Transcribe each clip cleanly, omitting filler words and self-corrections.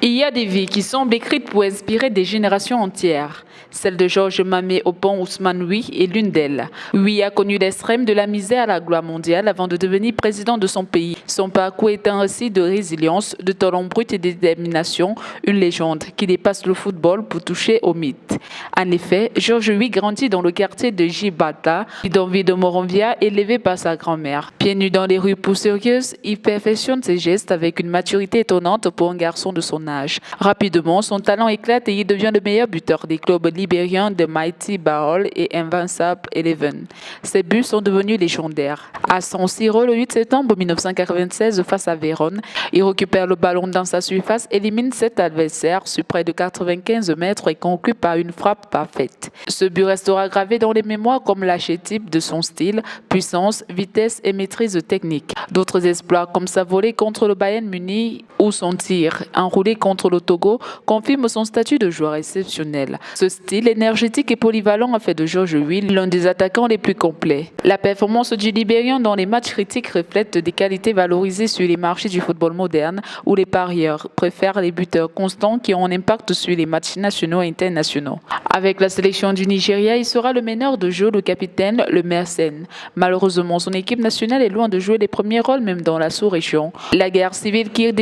Il y a des vies qui semblent écrites pour inspirer des générations entières. Celle de Georges Mamé Opon Ousmane Wi est l'une d'elles. Wi a connu l'extrême de la misère à la gloire mondiale avant de devenir président de son pays. Son parcours est un récit de résilience, de talent brut et de détermination, une légende qui dépasse le football pour toucher au mythe. En effet, Georges Wi grandit dans le quartier de Gibata, d'envie de Moronvia, élevé par sa grand-mère. Pieds nus dans les rues poussiéreuses, il perfectionne ses gestes avec une maturité étonnante pour un garçon de son âge. Rapidement, son talent éclate et il devient le meilleur buteur des clubs libériens de Mighty Baol et Invincible Eleven. Ses buts sont devenus légendaires. À San Siro, le 8 septembre 1996, face à Vérone, il récupère le ballon dans sa surface, élimine 7 adversaires sur près de 95 mètres et conclut par une frappe parfaite. Ce but restera gravé dans les mémoires comme l'archétype de son style, puissance, vitesse et maîtrise technique. D'autres exploits comme sa volée contre le Bayern Munich ou son tir enroulé contre le Togo confirment son statut de joueur exceptionnel. Ce style énergétique et polyvalent a fait de Georges Wi l'un des attaquants les plus complets. La performance du Libérien dans les matchs critiques reflète des qualités valorisées sur les marchés du football moderne où les parieurs préfèrent les buteurs constants qui ont un impact sur les matchs nationaux et internationaux. Avec la sélection du Nigeria, il sera le meneur de jeu, le capitaine, le mécène. Malheureusement, son équipe nationale est loin de jouer les premiers rôles même dans la sous-région. La guerre civile qui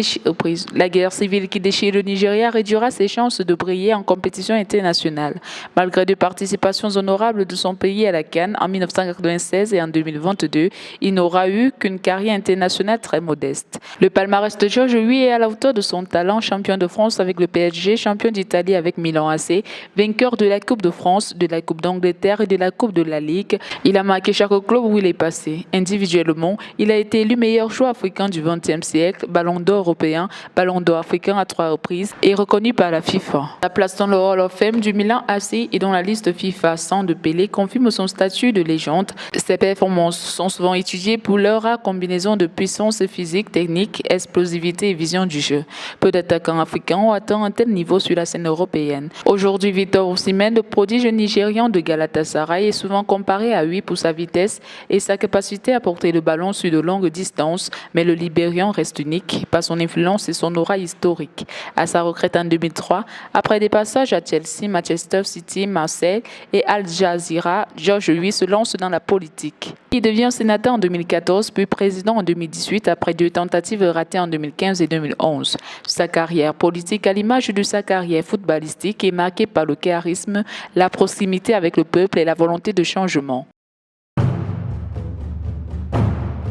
déchire le Nigeria réduira ses chances de briller en compétition internationale. Malgré des participations honorables de son pays à la CAN en 1996 et en 2022, il n'aura eu qu'une carrière internationale très modeste. Le palmarès de Georges Wi est à la hauteur de son talent, champion de France avec le PSG, champion d'Italie avec Milan AC, vainqueur de la Coupe de France, de la Coupe d'Angleterre et de la Coupe de la Ligue. Il a marqué chaque club où il est passé. Individuellement, il a été élu meilleur joueur africain du XXe siècle, ballon d'or européen, ballon d'or africain à 3 reprises et reconnu par la FIFA. La place dans le Hall of Fame du Milan AC et dans la liste FIFA 100 de Pelé confirme son statut de légende. Ses performances sont souvent étudiées pour leur rare combinaison de puissance physique, technique, explosivité et vision du jeu. Peu d'attaquants africains ont atteint un tel niveau sur la scène européenne. Aujourd'hui, Victor Osimhen, le prodige nigérian de Galatasaray, est souvent comparé à Wi pour sa vitesse et sa capacité à porter le ballon sur de longues distances, mais le Libérian reste unique par son influence et son aura historique. À sa retraite en 2003, après des passages à Chelsea, Manchester City, Marseille et Al Jazeera, Georges Wi se lance dans la politique. Il devient sénateur en 2014, puis président en 2018 après 2 tentatives ratées en 2015 et 2011. Sa carrière politique, à l'image de sa carrière footballistique, est marquée par le charisme, la proximité avec le peuple et la volonté de changement.